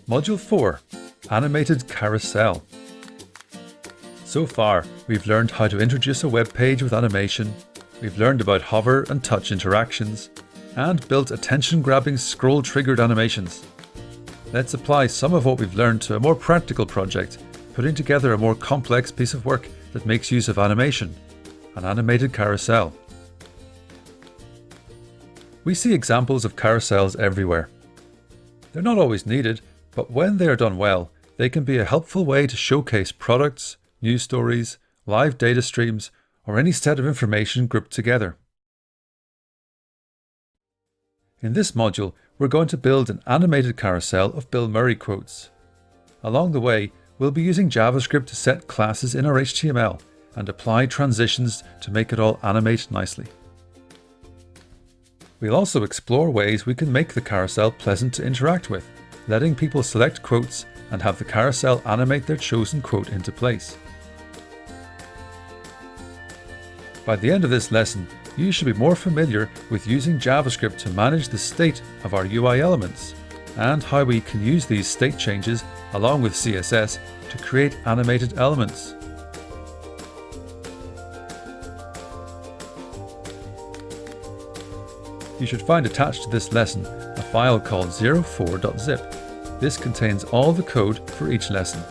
Module 4, Animated Carousel. So far, we've learned how to introduce a web page with animation, we've learned about hover and touch interactions, and built attention-grabbing scroll-triggered animations. Let's apply some of what we've learned to a more practical project, putting together a more complex piece of work that makes use of animation, an animated carousel. We see examples of carousels everywhere. They're not always needed, but when they are done well, they can be a helpful way to showcase products, news stories, live data streams, or any set of information grouped together. In this module, we're going to build an animated carousel of Bill Murray quotes. Along the way, we'll be using JavaScript to set classes in our HTML and apply transitions to make it all animate nicely. We'll also explore ways we can make the carousel pleasant to interact with, letting people select quotes and have the carousel animate their chosen quote into place. By the end of this lesson, you should be more familiar with using JavaScript to manage the state of our UI elements and how we can use these state changes along with CSS to create animated elements. You should find attached to this lesson a file called 04.zip. This contains all the code for each lesson.